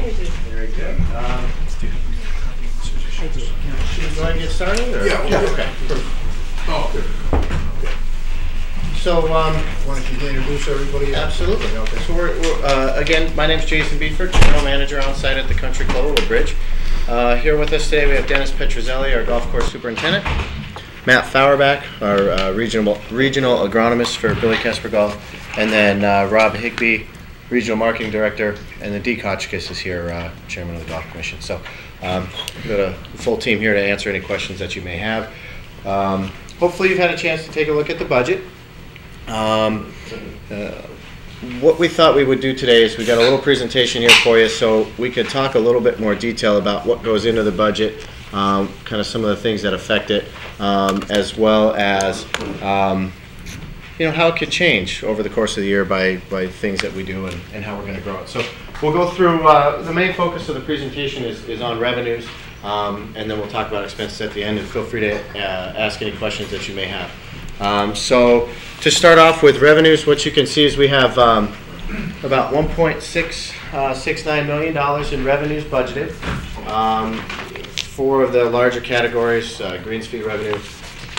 Very good. Should we go ahead and get started? Or? Yeah. Okay. Oh, good. So, Why don't you introduce everybody? absolutely. Okay. So we're again, my name's Jason Beeford, General Manager on site at the Country Club of Woodbridge. Here with us today we have Dennis Petrozelli, our golf course superintendent, Matt Fauerbach, our regional agronomist for Billy Casper Golf, and then Rob Higbee, Regional Marketing Director, and then Dee Kotchkis is here, Chairman of the Golf Commission. So we've got a full team here to answer any questions that you may have. Hopefully you've had a chance to take a look at the budget. What we thought we would do today is we got a little presentation here for you so we could talk a little bit more detail about what goes into the budget, kind of some of the things that affect it, as well as how it could change over the course of the year by things that we do and how we're going to grow it. So we'll go through, the main focus of the presentation is on revenues, and then we'll talk about expenses at the end, and feel free to ask any questions that you may have. So to start off with revenues, what you can see is we have about $1.669 million in revenues budgeted. Four of the larger categories: greens fee revenue,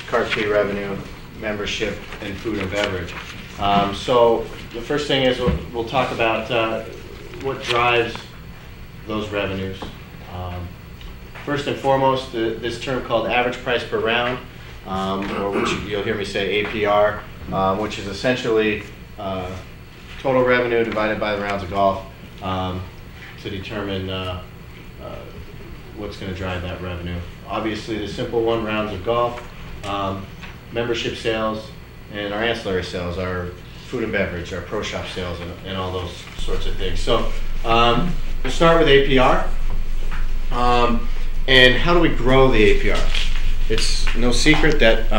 cart fee revenue, membership, and food and beverage. So the first thing is we'll talk about what drives those revenues. First and foremost, this term called average price per round, or which you'll hear me say APR, which is essentially total revenue divided by the rounds of golf to determine what's going to drive that revenue. Obviously, the simple one, rounds of golf, membership sales, and our ancillary sales, our food and beverage, our pro shop sales, and all those sorts of things. So we'll start with APR. And how do we grow the APR? It's no secret that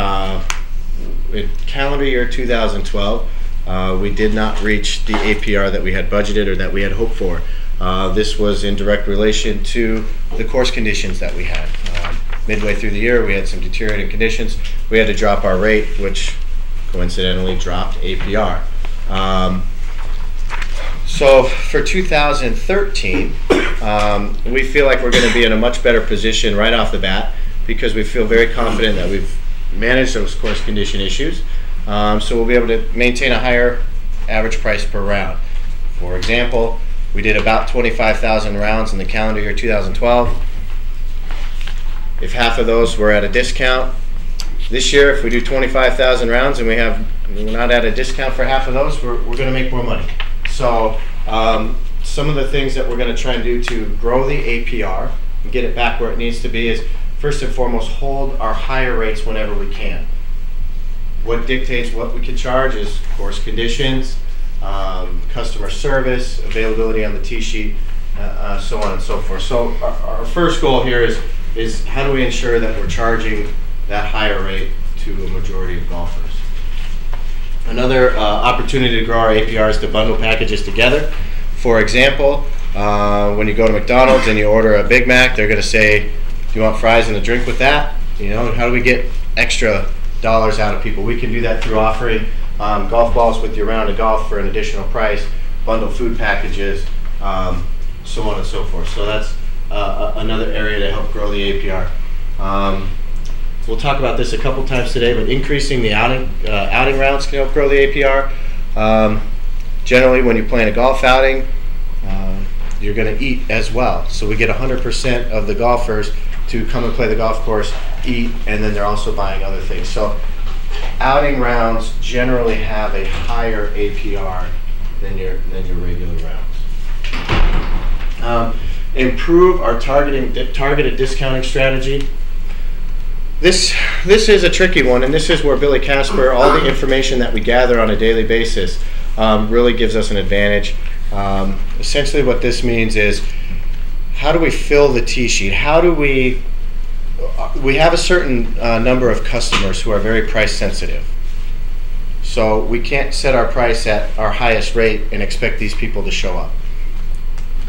in calendar year 2012, we did not reach the APR that we had budgeted or that we had hoped for. This was in direct relation to the course conditions that we had. Midway through the year, we had some deteriorating conditions. We had to drop our rate, which coincidentally dropped APR. So for 2013, we feel like we're going to be in a much better position right off the bat because we feel very confident that we've managed those course condition issues. So we'll be able to maintain a higher average price per round. For example, we did about 25,000 rounds in the calendar year 2012. If half of those were at a discount, this year if we do 25,000 rounds and we're not at a discount for half of those, we're going to make more money. So some of the things that we're going to try and do to grow the APR and get it back where it needs to be is, first and foremost, hold our higher rates whenever we can. What dictates what we can charge is course conditions, customer service, availability on the tee sheet, so on and so forth. So our first goal here is how do we ensure that we're charging that higher rate to a majority of golfers. Another opportunity to grow our APR is to bundle packages together. For example, when you go to McDonald's and you order a Big Mac, they're going to say, do you want fries and a drink with that? How do we get extra dollars out of people? We can do that through offering golf balls with your round of golf for an additional price, bundle food packages, so on and so forth. So that's another area to help grow the APR. We'll talk about this a couple times today, but increasing the outing rounds can help grow the APR. Generally, when you plan a golf outing, you're going to eat as well. So we get 100% of the golfers to come and play the golf course, eat, and then they're also buying other things. So outing rounds generally have a higher APR than your regular rounds. Improve our targeted discounting strategy. This is a tricky one, and this is where Billy Casper, all the information that we gather on a daily basis, really gives us an advantage. Essentially what this means is, how do we fill the tee sheet? How do we have a certain number of customers who are very price sensitive. So we can't set our price at our highest rate and expect these people to show up.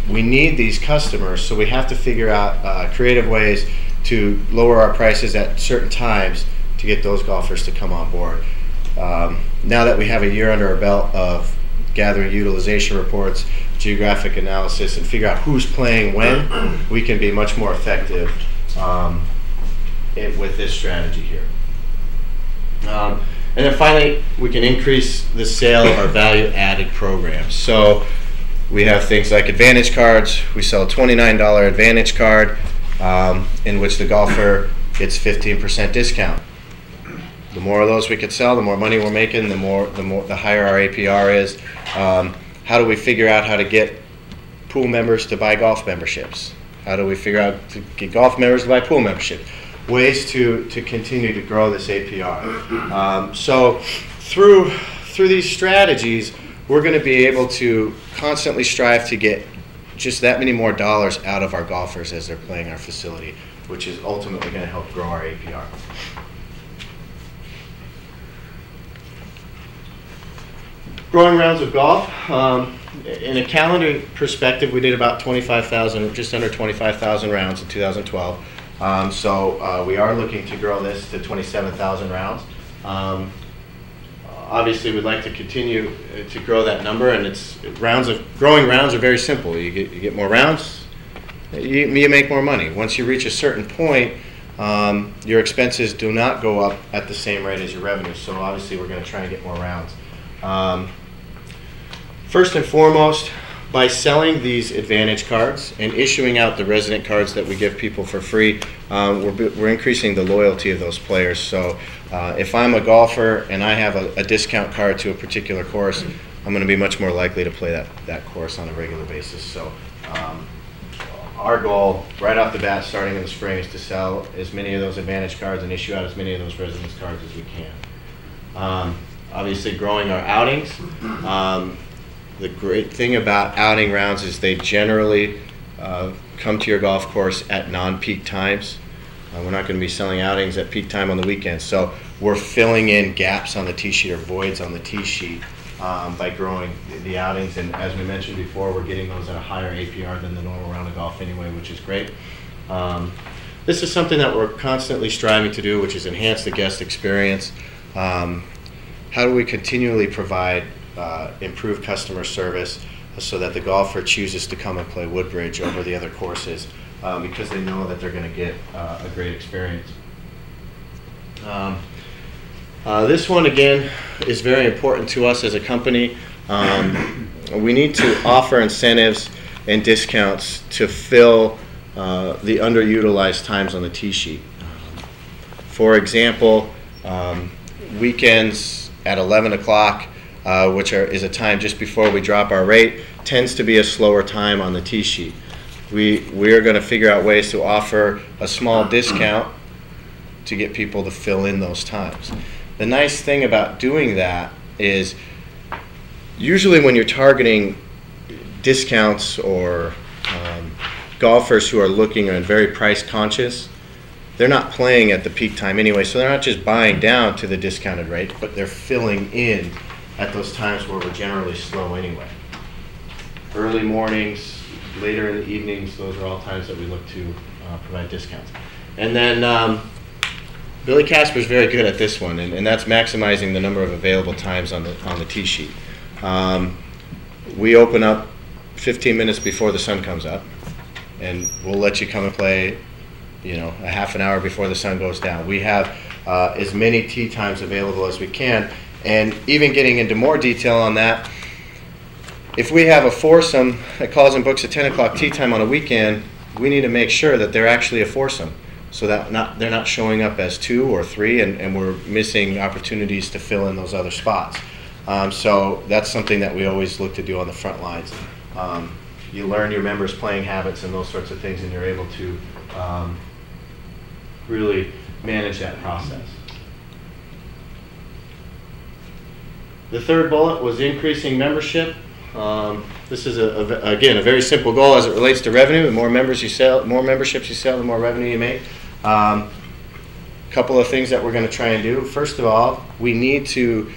We need these customers, so we have to figure out creative ways to lower our prices at certain times to get those golfers to come on board. Now that we have a year under our belt of gathering utilization reports, geographic analysis and figure out who's playing when, we can be much more effective with this strategy here. And then finally, we can increase the sale of our value-added programs. So we have things like Advantage cards. We sell a $29 Advantage card in which the golfer gets 15% discount. The more of those we could sell, the more money we're making, the higher our APR is. How do we figure out how to get pool members to buy golf memberships? How do we figure out to get golf members to buy pool memberships? Ways to continue to grow this APR. So through these strategies, we're going to be able to constantly strive to get just that many more dollars out of our golfers as they're playing our facility, which is ultimately going to help grow our APR. Growing rounds of golf. In a calendar perspective, we did about 25,000, just under 25,000 rounds in 2012. So we are looking to grow this to 27,000 rounds. Obviously, we'd like to continue to grow that number, and growing rounds are very simple. You get more rounds, you make more money. Once you reach a certain point, your expenses do not go up at the same rate as your revenue. So obviously, we're going to try and get more rounds. First and foremost, by selling these Advantage cards and issuing out the resident cards that we give people for free, we're increasing the loyalty of those players. So if I'm a golfer and I have a discount card to a particular course, I'm going to be much more likely to play that course on a regular basis. So our goal right off the bat, starting in the spring, is to sell as many of those Advantage cards and issue out as many of those residence cards as we can. Obviously, growing our outings. The great thing about outing rounds is they generally come to your golf course at non-peak times. We're not going to be selling outings at peak time on the weekends. So we're filling in gaps on the tee sheet or voids on the tee sheet by growing the outings. And as we mentioned before, we're getting those at a higher APR than the normal round of golf anyway, which is great. This is something that we're constantly striving to do, which is enhance the guest experience. How do we continually provide improved customer service so that the golfer chooses to come and play Woodbridge over the other courses because they know that they're going to get a great experience. This one, again, is very important to us as a company. We need to offer incentives and discounts to fill the underutilized times on the tee sheet. For example, weekends at 11 o'clock, which is a time just before we drop our rate, tends to be a slower time on the tee sheet. We are going to figure out ways to offer a small discount to get people to fill in those times. The nice thing about doing that is usually when you're targeting discounts or golfers who are looking and very price conscious, they're not playing at the peak time anyway, so they're not just buying down to the discounted rate, but they're filling in at those times where we're generally slow anyway. Early mornings, later in the evenings, those are all times that we look to provide discounts. And then Billy Casper's very good at this one, and that's maximizing the number of available times on the tee sheet. We open up 15 minutes before the sun comes up, and we'll let you come and play, a half an hour before the sun goes down. We have as many tee times available as we can, and even getting into more detail on that, if we have a foursome that calls and books a 10 o'clock tee time on a weekend, we need to make sure that they're actually a foursome, so that they're not showing up as two or three, and we're missing opportunities to fill in those other spots. So that's something that we always look to do on the front lines. You learn your members' playing habits and those sorts of things, and you're able to really manage that process. The third bullet was increasing membership. This is again a very simple goal as it relates to revenue. The more members you sell, more memberships you sell, the more revenue you make. Couple of things that we're going to try and do. First of all, we need to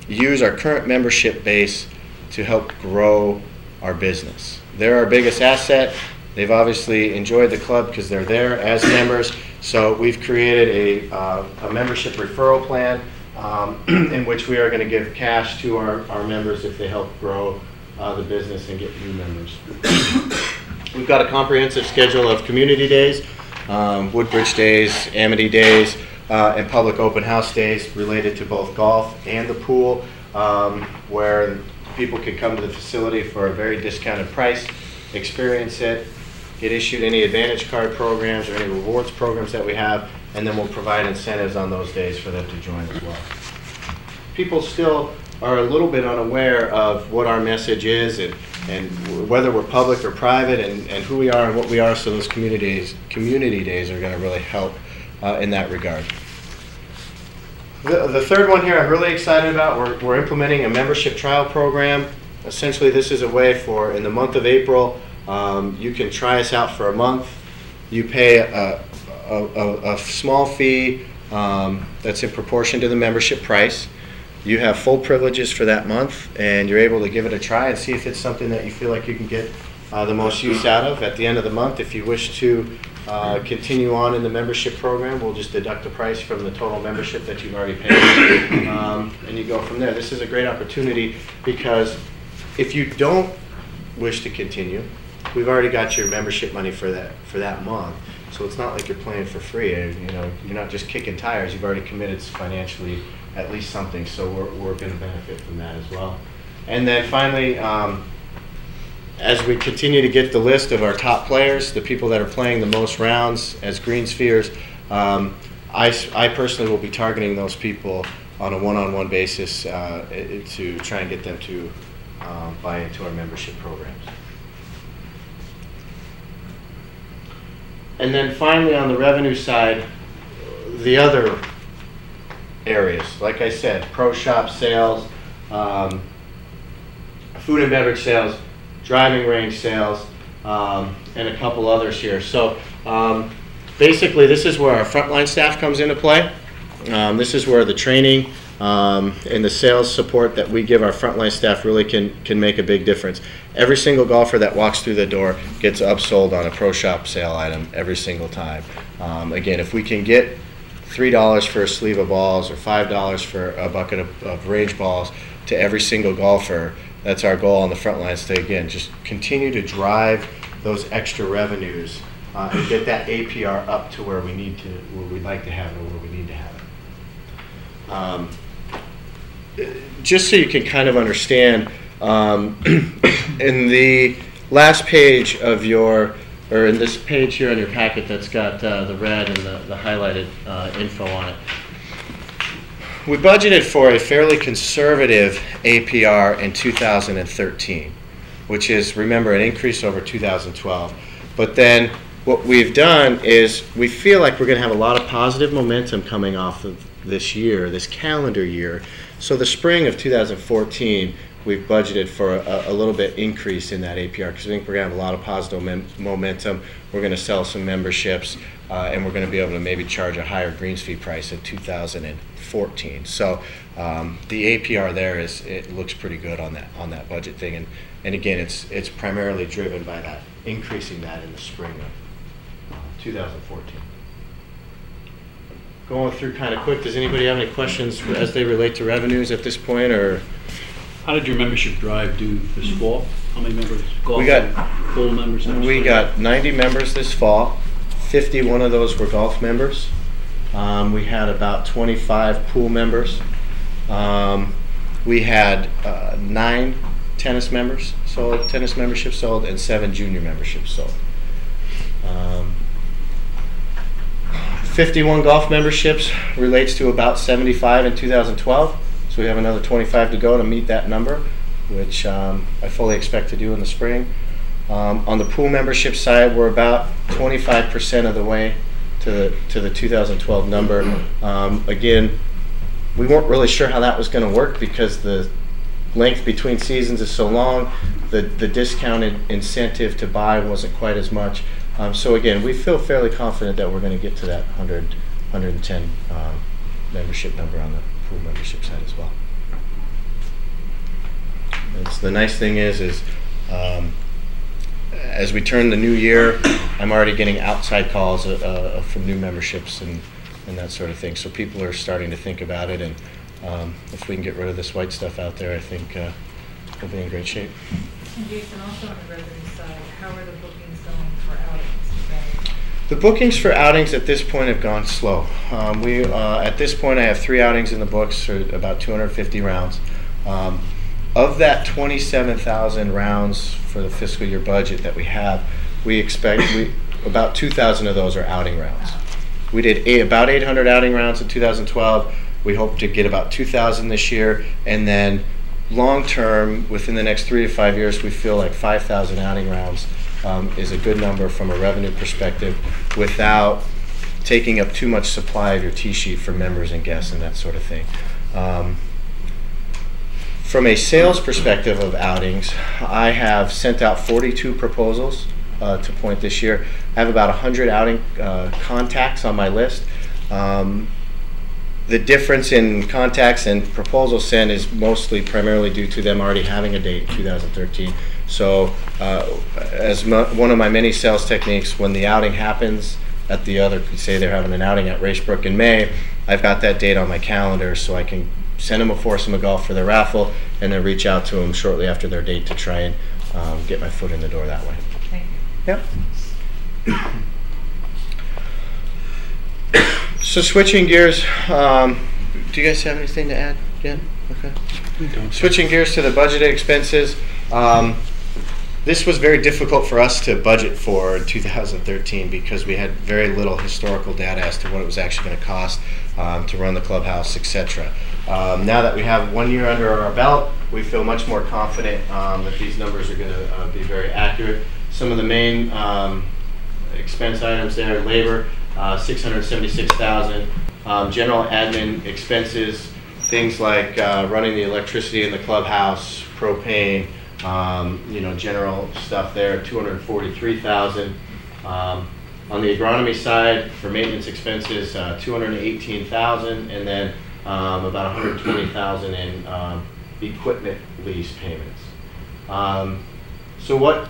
use our current membership base to help grow our business. They're our biggest asset. They've obviously enjoyed the club because they're there as members. So we've created a membership referral plan in which we are going to give cash to our members if they help grow the business and get new members. We've got a comprehensive schedule of community days, Woodbridge days, Amity days, and public open house days related to both golf and the pool, where people can come to the facility for a very discounted price, experience it, get issued any Advantage card programs or any rewards programs that we have, and then we'll provide incentives on those days for them to join as well. People still are a little bit unaware of what our message is and whether we're public or private and who we are and what we are, so those community days are going to really help in that regard. The third one here I'm really excited about, we're implementing a membership trial program. Essentially this is a way for, in the month of April, you can try us out for a month. You pay a small fee that's in proportion to the membership price. You have full privileges for that month, and you're able to give it a try and see if it's something that you feel like you can get the most use out of. At the end of the month, if you wish to continue on in the membership program, we'll just deduct the price from the total membership that you've already paid, and you go from there. This is a great opportunity because if you don't wish to continue, we've already got your membership money for that month. So it's not like you're playing for free. You know, you're not just kicking tires. You've already committed financially at least something. So we're going to benefit from that as well. And then finally, as we continue to get the list of our top players, the people that are playing the most rounds as green spheres, I personally will be targeting those people on a one-on-one basis to try and get them to buy into our membership programs. And then finally on the revenue side, the other areas, like I said, pro shop sales, food and beverage sales, driving range sales, and a couple others here. So basically this is where our frontline staff comes into play. This is where the training and the sales support that we give our frontline staff really can make a big difference. Every single golfer that walks through the door gets upsold on a pro shop sale item every single time. Again, if we can get $3 for a sleeve of balls or $5 for a bucket of range balls to every single golfer, that's our goal on the front lines to, again, just continue to drive those extra revenues and get that APR up to where we need to, where we'd like to have it, or where we need to have it. Just so you can kind of understand, in the last page of your, or in this page here on your packet that's got the red and the highlighted info on it, we budgeted for a fairly conservative APR in 2013, which is, remember, an increase over 2012. But then what we've done is we feel like we're going to have a lot of positive momentum coming off of this year, this calendar year. So the spring of 2014, we've budgeted for a little bit increase in that APR because we think we're going to have a lot of positive momentum. We're going to sell some memberships, and we're going to be able to maybe charge a higher greens fee price in 2014. So the APR there it looks pretty good on that budget thing, and again, it's primarily driven by that increasing that in the spring of 2014. Going through kind of quick, does anybody have any questions as they relate to revenues at this point, or? How did your membership drive do this fall? How many members? We got full members. We got 90 members this fall. 51 of those were golf members. We had about 25 pool members. We had 9 tennis members sold, tennis memberships sold, and 7 junior memberships sold. 51 golf memberships relates to about 75 in 2012. So we have another 25 to go to meet that number, which I fully expect to do in the spring. On the pool membership side, we're about 25% of the way to the 2012 number. Again, we weren't really sure how that was going to work because the length between seasons is so long. The discounted incentive to buy wasn't quite as much. So again, we feel fairly confident that we're going to get to that 110 membership number on the pool membership side as well. The nice thing is as we turn the new year, I'm already getting outside calls from new memberships and that sort of thing. So people are starting to think about it, and if we can get rid of this white stuff out there, I think we'll be in great shape. And Jason, also on the revenue side, how are the bookings going for outings? The bookings for outings at this point have gone slow. At this point, I have 3 outings in the books, or about 250 rounds. Of that 27,000 rounds for the fiscal year budget that we have, we expect about 2,000 of those are outing rounds. We did about 800 outing rounds in 2012. We hope to get about 2,000 this year, and then long term, within the next 3 to 5 years, we feel like 5,000 outing rounds is a good number from a revenue perspective, without taking up too much supply of your tee sheet for members and guests and that sort of thing. From a sales perspective of outings, I have sent out 42 proposals to point this year. I have about 100 outing contacts on my list. The difference in contacts and proposal sent is primarily due to them already having a date in 2013. So one of my many sales techniques, when the outing happens at the other, say they're having an outing at Racebrook in May, I've got that date on my calendar, so I can send them a foursome of golf for their raffle, and then reach out to them shortly after their date to try and get my foot in the door that way. Thank you. Yep. So switching gears, do you guys have anything to add, Jen? Okay. Switching gears to the budgeted expenses. This was very difficult for us to budget for in 2013 because we had very little historical data as to what it was actually going to cost to run the clubhouse, etc. Now that we have 1 year under our belt, we feel much more confident that these numbers are going to be very accurate. Some of the main expense items there: labor, $676,000. General admin expenses, things like running the electricity in the clubhouse, propane, general stuff there, $243,000. On the agronomy side, for maintenance expenses, $218,000, and then about $120,000 in equipment lease payments. So what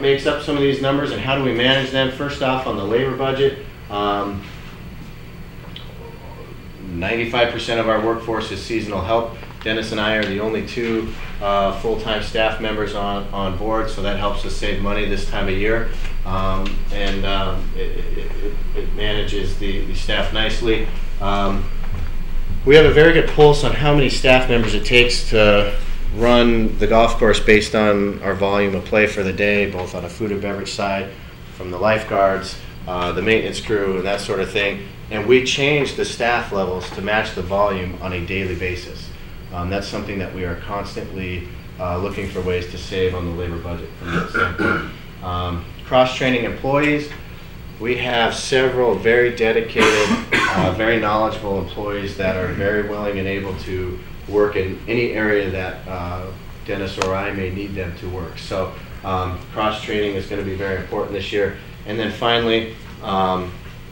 makes up some of these numbers, and how do we manage them? First off, on the labor budget, 95% of our workforce is seasonal help. Dennis and I are the only 2 full-time staff members on board, so that helps us save money this time of year, and it manages the staff nicely. We have a very good pulse on how many staff members it takes to run the golf course based on our volume of play for the day, both on a food and beverage side, from the lifeguards, the maintenance crew, and that sort of thing. And we change the staff levels to match the volume on a daily basis. That's something that we are constantly looking for ways to save on the labor budget from that standpoint. Cross-training employees. We have several very dedicated, very knowledgeable employees that are very willing and able to work in any area that Dennis or I may need them to work. So cross-training is going to be very important this year. And then finally,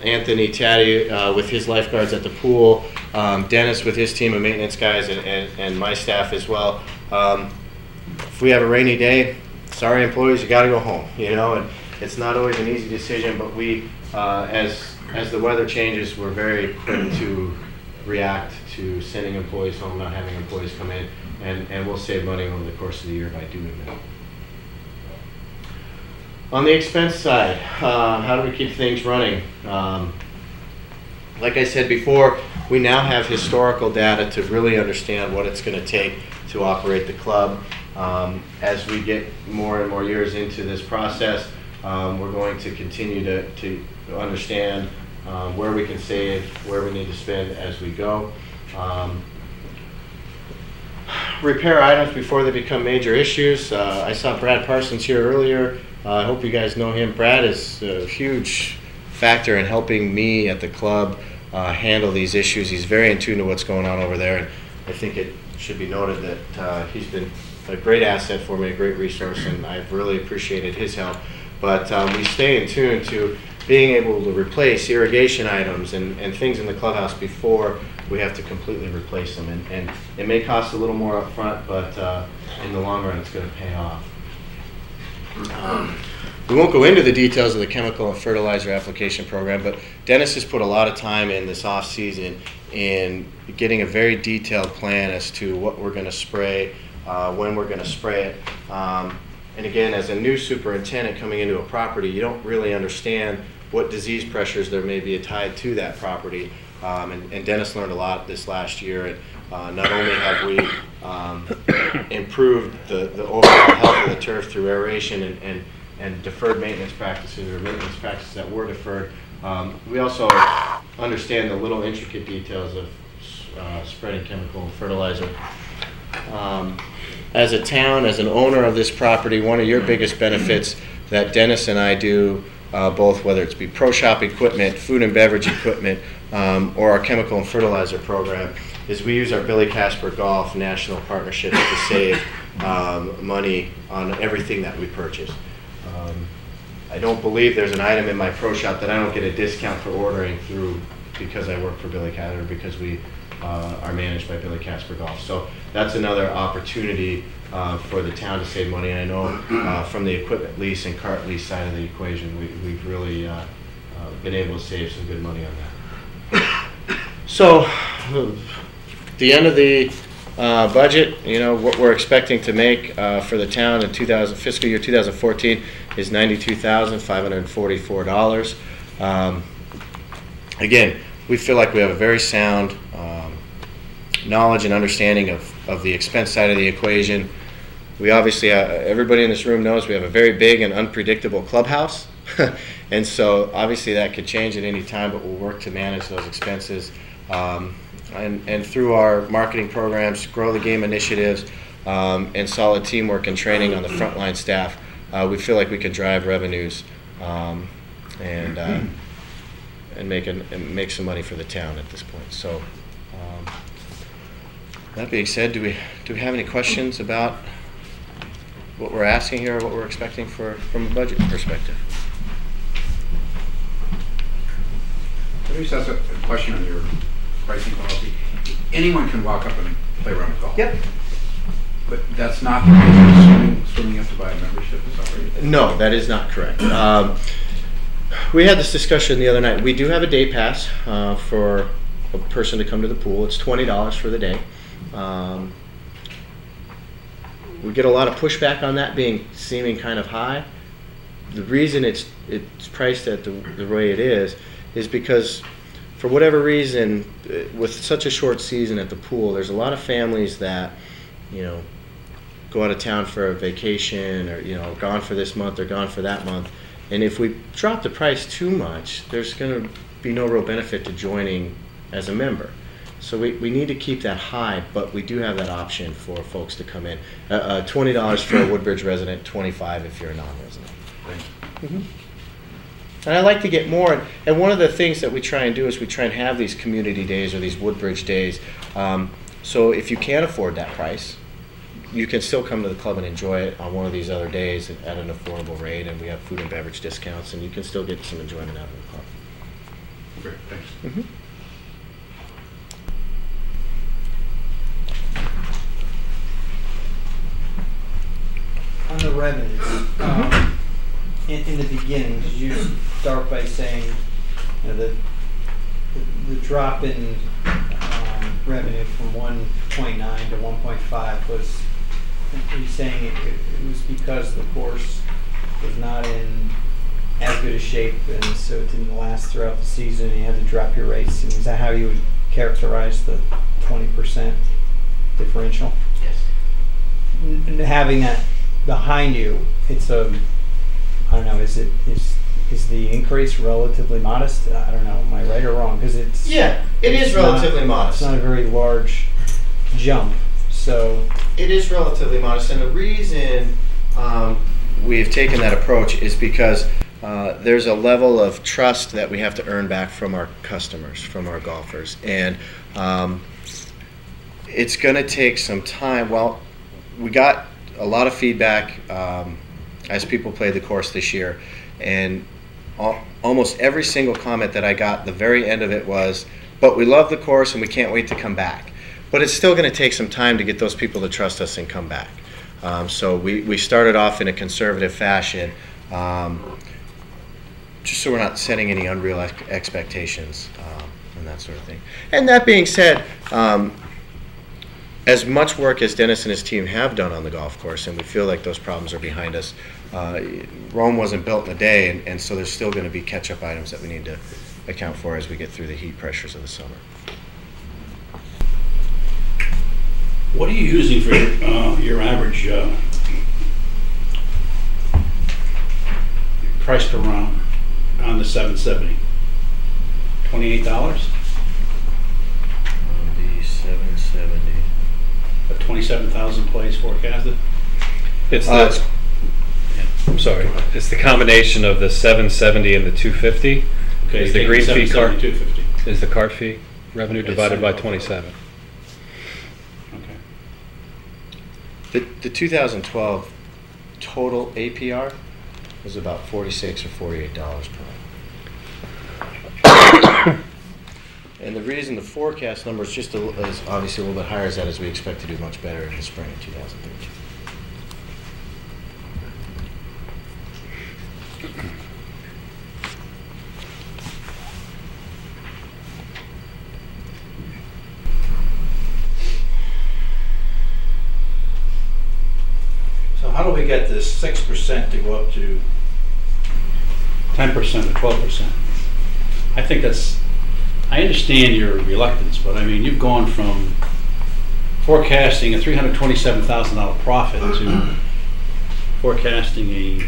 Anthony Taddy with his lifeguards at the pool, Dennis with his team of maintenance guys, and my staff as well. If we have a rainy day, sorry employees, you got to go home. And it's not always an easy decision, but we, as the weather changes, we're very quick to react to sending employees home, not having employees come in, and we'll save money over the course of the year by doing that. On the expense side, how do we keep things running? Like I said before, we now have historical data to really understand what it's going to take to operate the club. As we get more and more years into this process, we're going to continue to understand where we can save, where we need to spend as we go. Repair items before they become major issues. I saw Brad Parsons here earlier. I hope you guys know him. Brad is a huge factor in helping me at the club handle these issues. He's very in tune to what's going on over there, and I think it should be noted that he's been a great asset for me, a great resource, and I've really appreciated his help. But we stay in tune to being able to replace irrigation items and things in the clubhouse before we have to completely replace them. And it may cost a little more up front, but in the long run it's going to pay off. We won't go into the details of the chemical and fertilizer application program, but Dennis has put a lot of time in this off season in getting a very detailed plan as to what we're going to spray, when we're going to spray it. And again, as a new superintendent coming into a property, you don't really understand what disease pressures there may be tied to that property. And Dennis learned a lot this last year. And not only have we improved the overall health of the turf through aeration and deferred maintenance practices, or maintenance practices that were deferred, we also understand the little intricate details of spreading chemical and fertilizer. As a town, as an owner of this property, one of your biggest benefits that Dennis and I do, both whether it's be pro shop equipment, food and beverage equipment, or our chemical and fertilizer program, is we use our Billy Casper Golf national partnerships to save money on everything that we purchase. I don't believe there's an item in my pro shop that I don't get a discount for ordering through because I work for Billy Casper, because we are managed by Billy Casper Golf. So that's another opportunity for the town to save money. And I know from the equipment lease and cart lease side of the equation, we've really been able to save some good money on that. So the end of the budget, what we're expecting to make for the town in fiscal year 2014 is $92,544. Again, we feel like we have a very sound knowledge and understanding of the expense side of the equation. We obviously, everybody in this room knows we have a very big and unpredictable clubhouse. And so obviously that could change at any time, but we'll work to manage those expenses. And through our marketing programs, Grow the Game initiatives, and solid teamwork and training on the frontline staff, we feel like we can drive revenues and make some money for the town at this point. So that being said, do we have any questions about what we're asking here, or what we're expecting from a budget perspective? Let me just ask a question on your pricing policy. Anyone can walk up and play around with golf. Yep. But that's not the case. Swimming, you have to buy a membership. Is that right? No, that is not correct. We had this discussion the other night. We do have a day pass for a person to come to the pool. It's $20 for the day. We get a lot of pushback on that seeming kind of high. The reason it's priced at the way it is because for whatever reason, with such a short season at the pool, there's a lot of families that, go out of town for a vacation, or, gone for this month or gone for that month. And if we drop the price too much, there's going to be no real benefit to joining as a member. So we need to keep that high, but we do have that option for folks to come in. $20 for a Woodbridge resident, $25 if you're a non-resident. Mm-hmm. And I like to get more. And one of the things that we try and do is we try and have these community days or these Woodbridge days. So if you can't afford that price, you can still come to the club and enjoy it on one of these other days at an affordable rate. And we have food and beverage discounts, and you can still get some enjoyment out of the club. Great, thanks. Mm-hmm. On the revenues, in the beginning, did you start by saying the drop in revenue from 1.9 to 1.5 was? Are you saying it was because the course was not in as good a shape, and so it didn't last throughout the season, and you had to drop your rates? And is that how you would characterize the 20% differential? Yes. Having that behind you, it's I don't know, is the increase relatively modest? I don't know, am I right or wrong? Because it is relatively modest. It's not a very large jump, so it is relatively modest, and the reason we've taken that approach is because there's a level of trust that we have to earn back from our customers, from our golfers, and it's going to take some time. Well, we got a lot of feedback as people played the course this year, and almost every single comment that I got, the very end of it was, but we love the course and we can't wait to come back. But it's still going to take some time to get those people to trust us and come back. So we started off in a conservative fashion, just so we're not setting any unreal expectations and that sort of thing. And that being said, as much work as Dennis and his team have done on the golf course, and we feel like those problems are behind us, Rome wasn't built in a day, and so there's still going to be catch-up items that we need to account for as we get through the heat pressures of the summer. What are you using for your average price per round on the 770? $28? The 770. At 27,000 plays forecasted? It's the, I'm sorry, it's the combination of the 770 and the 250. Okay, Is the green fee cart 250. is the cart fee revenue Okay, divided by 7. 27. Okay. The 2012 total APR was about $46 or $48 per. And the reason the forecast number is just is obviously a little bit higher is that as we expect to do much better in the spring of 2013. So how do we get this 6% to go up to 10% or 12%? I think that's, I understand your reluctance, but I mean, you've gone from forecasting a $327,000 profit to forecasting a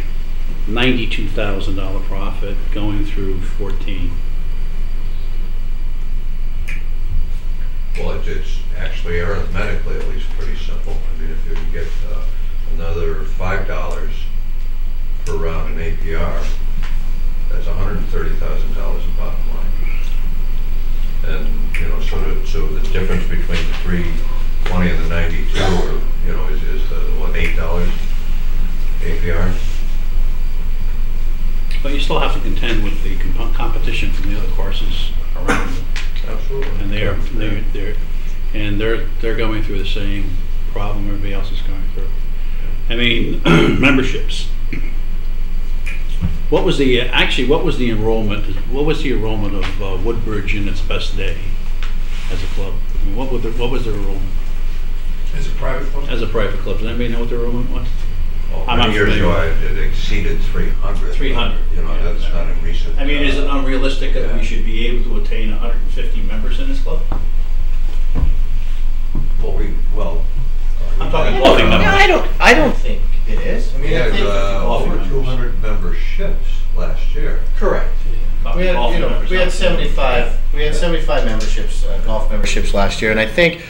$92,000 profit going through 14. Well, it's actually arithmetically at least pretty simple. I mean, if you can get another $5 per round in APR, that's $130,000 in bottom line. And you know, so the difference between the 320 and the 92, or you know, is what, $8 APR? But you still have to contend with the competition from the other courses around you. Absolutely. And they're going through the same problem everybody else is going through. I mean, memberships. What was the enrollment? What was the enrollment of Woodbridge in its best day as a club? I mean, what was their enrollment As a private club? as a private club? Does anybody know what their enrollment was? I'm Many not years ago, familiar. it exceeded 300. 300. You know, Yeah. that's not in recent. I mean, is it unrealistic that we should be able to attain 150 members in this club? I'm talking golfing No, members. I don't think it is. I We mean, I had think over 200 memberships last year. correct. We had, Golfing members, we had not- 75. We had 75 memberships, golf memberships last year, and I think,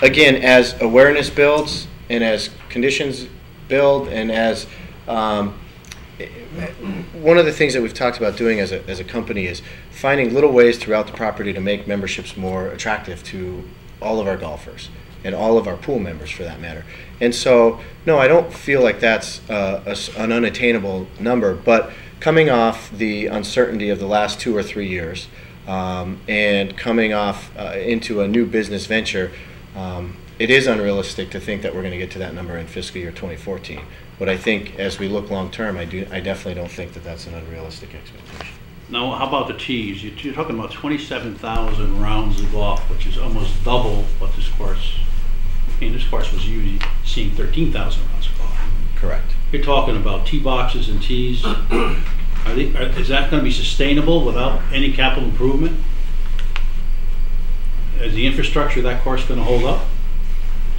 again, as awareness builds and as conditions build, and as one of the things that we've talked about doing as a company is finding little ways throughout the property to make memberships more attractive to all of our golfers and all of our pool members, for that matter. And so, no, I don't feel like that's an unattainable number, but coming off the uncertainty of the last 2 or 3 years, and coming off into a new business venture, it is unrealistic to think that we're going to get to that number in fiscal year 2014. But I think as we look long term, I definitely don't think that that's an unrealistic expectation. Now, how about the tees? You're talking about 27,000 rounds of golf, which is almost double what this course. I mean, this course was usually seeing 13,000 rounds of golf. Correct. You're talking about tee boxes and tees. Is that going to be sustainable without any capital improvement? Is the infrastructure of that course going to hold up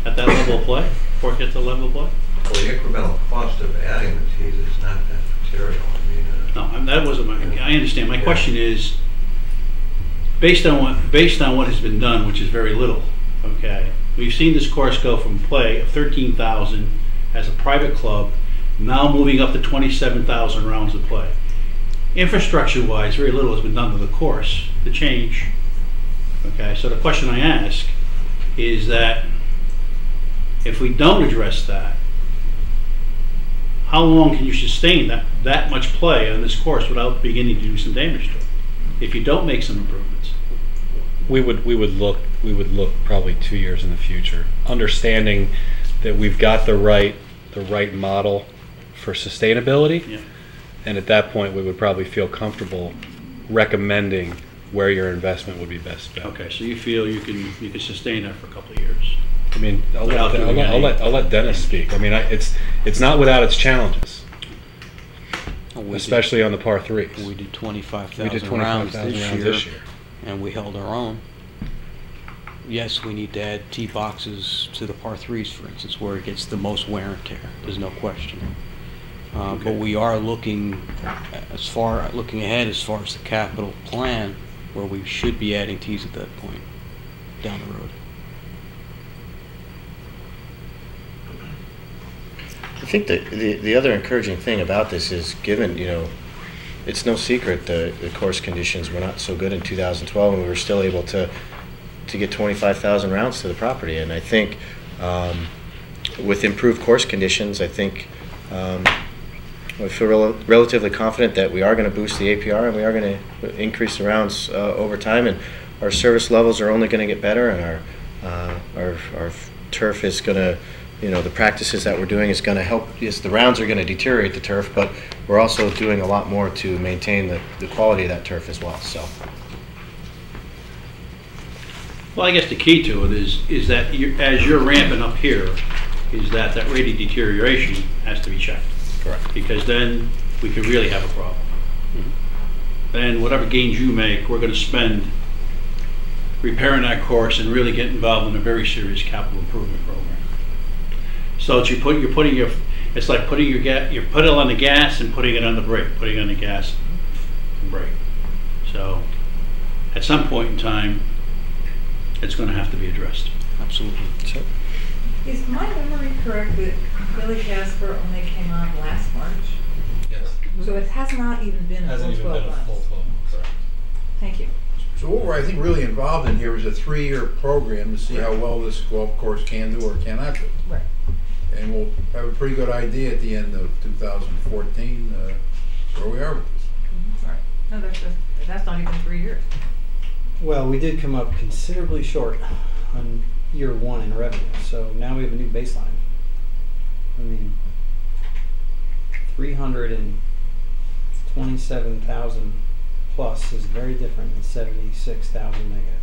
at that level of play? Forecast the level of play? Well, the incremental cost of adding the tees is not that material. I mean, No, that wasn't my. I understand. My question is, based on what has been done, which is very little. Okay, we've seen this course go from play of 13,000 as a private club, now moving up to 27,000 rounds of play. Infrastructure-wise, very little has been done to the course to change. Okay, so the question I ask is that if we don't address that, how long can you sustain that much play on this course without beginning to do some damage to it? If you don't make some improvements, We would look probably 2 years in the future, understanding that we've got the right model for sustainability, yeah. and at that point we would probably feel comfortable recommending where your investment would be best spent. Okay, so you feel you can sustain that for a couple of years? I mean, I'll Without doing any- let Dennis speak. I mean, it's not without its challenges, especially on the par threes. We did 25,000 We did rounds 25,000 rounds this year. and we held our own. Yes, we need to add tee boxes to the par threes, for instance, where it gets the most wear and tear. There's no question. But we are looking ahead as far as the capital plan, where we should be adding tees at that point down the road. I think the other encouraging thing about this is, given, it's no secret the course conditions were not so good in 2012, and we were still able to get 25,000 rounds to the property. And I think with improved course conditions, I think I feel relatively confident that we are going to boost the APR and we are going to increase the rounds over time, and our service levels are only going to get better, and our turf is going to, the practices that we're doing is going to help. Yes, the rounds are going to deteriorate the turf, but we're also doing a lot more to maintain the quality of that turf as well. So. Well, I guess the key to it is that as you're ramping up here, is that rate of deterioration has to be checked. Correct. Because then we could really have a problem. Then whatever gains you make, we're going to spend repairing that course and really get involved in a very serious capital improvement program. So it's it's like putting your pedal on the gas and putting it on the brake, putting it on the gas and brake. So at some point in time, it's going to have to be addressed. Absolutely. Sure. Is my memory correct that Billy Jasper only came on last March? Yes. So it has not even been a full 12 months? Correct. Thank you. So what we're, I think, really involved in here is a 3-year program to see how well this golf course can do or cannot do. Right. And we'll have a pretty good idea at the end of 2014 where we are with this. All right. No, that's not even 3 years. Well, we did come up considerably short on year one in revenue, so now we have a new baseline. I mean, 327,000 plus is very different than 76,000 negative.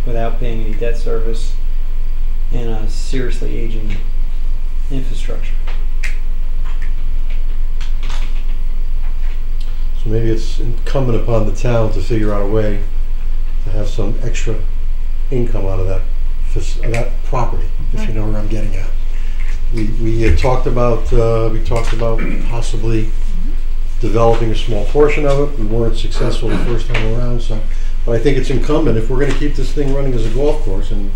Without paying any debt service and a seriously aging infrastructure. So maybe it's incumbent upon the town to figure out a way to have some extra income out of that property, if you know where I'm getting at. We had talked about possibly developing a small portion of it. We weren't successful the first time around, but I think it's incumbent, if we're going to keep this thing running as a golf course, and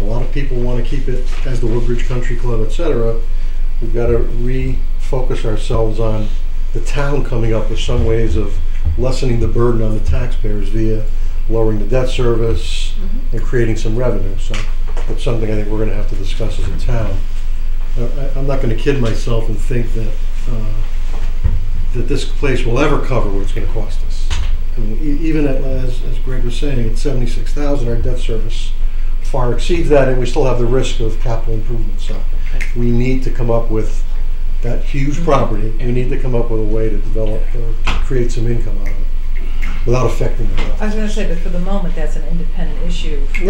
a lot of people want to keep it as the Woodbridge Country Club, etc., we've got to refocus ourselves on the town coming up with some ways of lessening the burden on the taxpayers via lowering the debt service and creating some revenue. So that's something I think we're going to have to discuss as a town. I'm not going to kid myself and think that that this place will ever cover what it's going to cost us. I mean, even as Greg was saying, at 76,000, our debt service far exceeds that, and we still have the risk of capital improvement. So we need to come up with that huge property. We need to come up with a way to develop or create some income out of it without affecting the golf. I was going to say, but for the moment, that's an independent issue from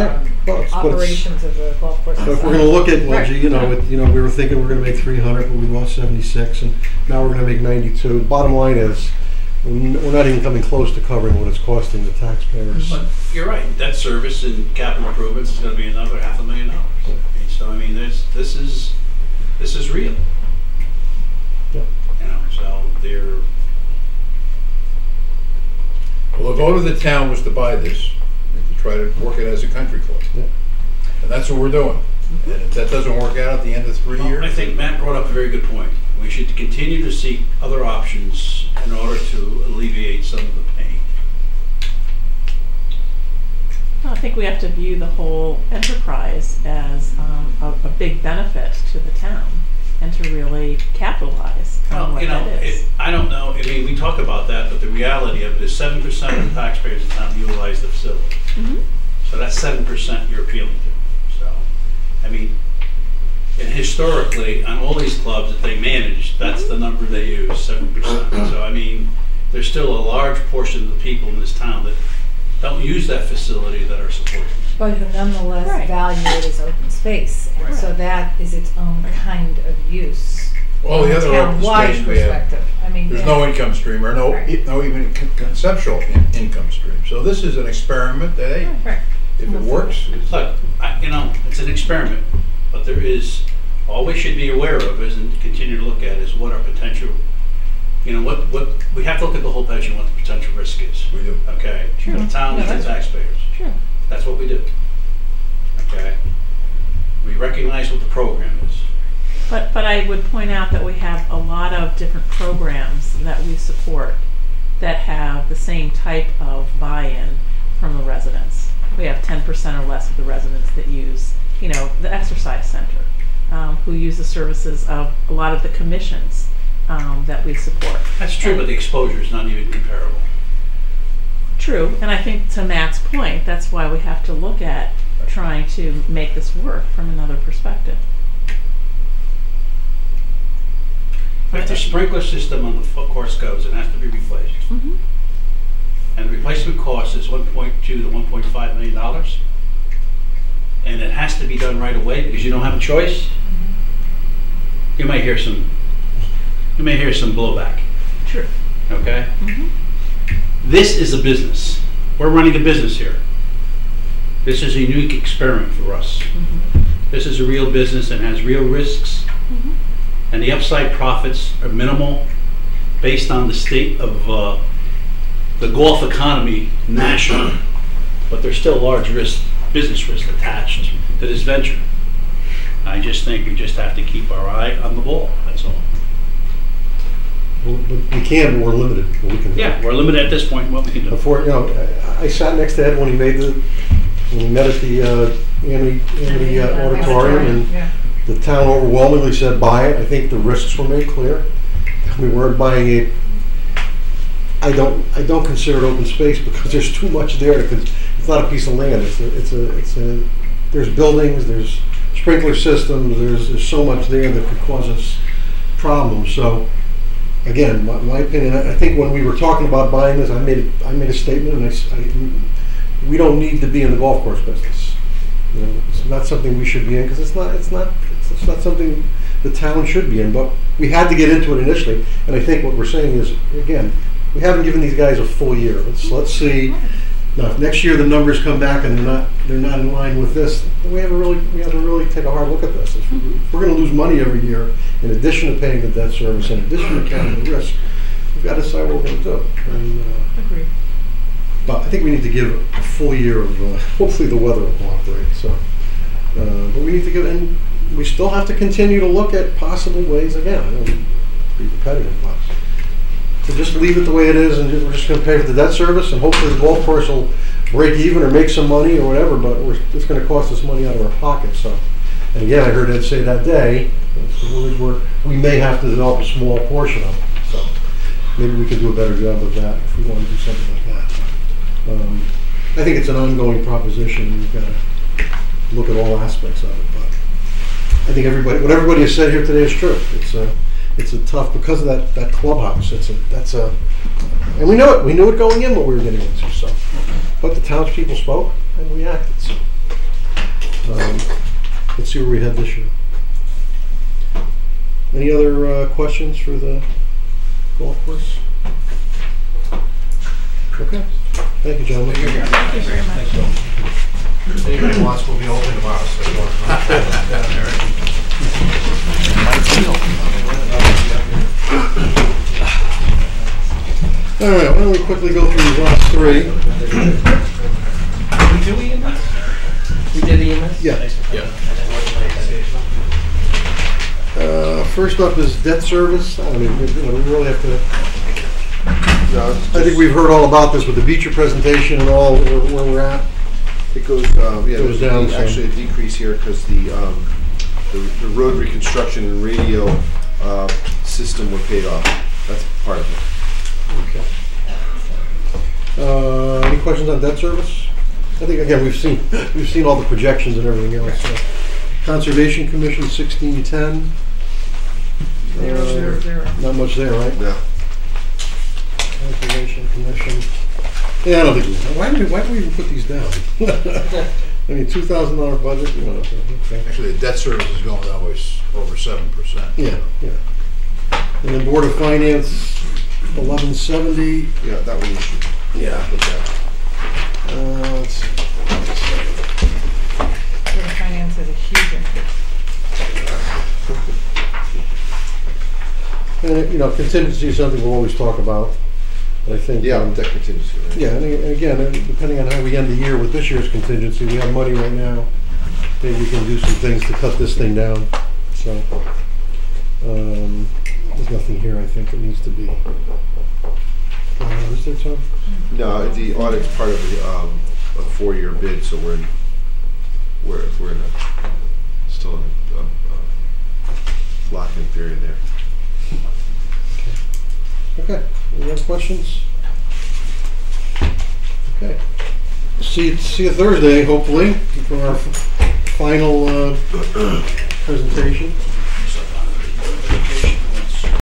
operations of the golf course. But if we're going to look at, well, gee, we were thinking we're going to make 300, but we lost 76, and now we're going to make 92. Bottom line is, we're not even coming close to covering what it's costing the taxpayers. But you're right. Debt service and capital improvements is going to be another $500,000. So I mean, this is real. Yep. So they're. Well, the vote of the town was to buy this and to try to work it as a country club. Yeah. And that's what we're doing. And if that doesn't work out at the end of 3 years... I think Matt brought up a very good point. We should continue to seek other options in order to alleviate some of the pain. Well, I think we have to view the whole enterprise as a big benefit to the town and to really capitalize on what that is. I don't know. I mean, we talk about that, but the reality of it is 7% of the taxpayers in town utilize the facility. So that's 7% you're appealing to. So, I mean, and historically, on all these clubs that they manage, that's the number they use, 7%. So, I mean, there's still a large portion of the people in this town that don't use that facility that are supporting it. But who nonetheless Right. value it as open space, and so that is its own kind of use. All the from a other open town-wide space we have, perspective. I mean, there's yeah. no income stream, or no even conceptual income stream. So this is an experiment that, hey, Right. if it works, it's Look, it's an experiment, but there is, all we should be aware of is, and continue to look at, is what our potential, what we have to look at the whole picture and what the potential risk is. we do. Okay? For the town and the taxpayers. Sure. That's what we do. Okay? We recognize what the program is. But I would point out that we have a lot of different programs that we support that have the same type of buy-in from the residents. We have 10% or less of the residents that use, the exercise center, who use the services of a lot of the commissions that we support. That's true, but the exposure is not even comparable. True, and I think to Matt's point, that's why we have to look at trying to make this work from another perspective. If the sprinkler system on the foot course goes, it has to be replaced. Mm-hmm. And the replacement cost is $1.2 to $1.5 million. And it has to be done right away because you don't have a choice. You may hear some blowback. True. Okay? Mm-hmm. This is a business. We're running a business here. This is a unique experiment for us. Mm-hmm. This is a real business and has real risks. Mm-hmm. And the upside profits are minimal based on the state of the golf economy nationally. But there's still large business risk attached to this venture. I just think we just have to keep our eye on the ball, that's all. Well, but we can, but we're limited. What we can do. Yeah, we're limited at this point in what we can do. Before, I sat next to Ed when we met at the Amity Auditorium, and Yeah. the town overwhelmingly said buy it. I think the risks were made clear. We weren't buying it. I don't consider it open space because there's too much there. It's not a piece of land. There's buildings, there's sprinkler systems, there's so much there that could cause us problems. So again, my opinion, I think when we were talking about buying this, I made a statement, and we don't need to be in the golf course business. It's not something we should be in because it's not something the town should be in. But we had to get into it initially, and I think what we're saying is, again, we haven't given these guys a full year. Let's see. Now, if next year the numbers come back and they're not in line with this, then we have to really take a hard look at this. If we're going to lose money every year, in addition to paying the debt service, in addition to carrying the risk, we've got to decide what we're going to do. And, Agreed. but I think we need to give a full year of, hopefully the weather will cooperate. So, but we need to and we still have to continue to look at possible ways. Again, I know we'll be repetitive, but to just leave it the way it is, and we're just going to pay for the debt service, and hopefully the golf course will break even or make some money or whatever. But it's going to cost us money out of our pocket. So, and again, I heard Ed say that day, we may have to develop a small portion of it. So maybe we could do a better job of that if we want to do something like that. I think it's an ongoing proposition. We've got to look at all aspects of it. But I think what everybody has said here today is true. It's a tough, because of that clubhouse. And we know it. We knew it going in what we were getting into. So, but the townspeople spoke and we acted. So, let's see where we head this year. Any other questions for the golf course? Okay. Thank you, gentlemen. Thank you very much. If anybody wants, we'll be open tomorrow, so you want to knock that down there. All right, why don't we quickly go through these last three? We do EMS? We did EMS? Yeah. First up is debt service. I mean, we really have to. I think we've heard all about this with the Beecher presentation and all where we're at. It goes, Goes down some. actually a decrease here because the road reconstruction and radio system were paid off. That's part of it. Okay. Any questions on debt service? I think again we've seen all the projections and everything else. So. Conservation Commission 1610. Zero. Not much there, right? No. Conservation Commission. Yeah, I don't think we, why do we even put these down? I mean, $2,000 budget, you know, okay. Actually, the debt service is going down by over 7%. Yeah, yeah. And then Board of Finance, 1170. Yeah, that one you should Yeah. look at. Let's see. Board of Finance has a huge increase. And, you know, contingency is something we'll always talk about. But I think. Yeah, debt contingency. Right? Yeah, and again, depending on how we end the year with this year's contingency, we have money right now. Maybe we can do some things to cut this thing down. So, there's nothing here I think that needs to be. Is there, Tom? No, the audit's part of the a 4-year bid, so we're in still in a lock-in period there. Okay. Any other questions? Okay. See you Thursday, hopefully, for our final presentation.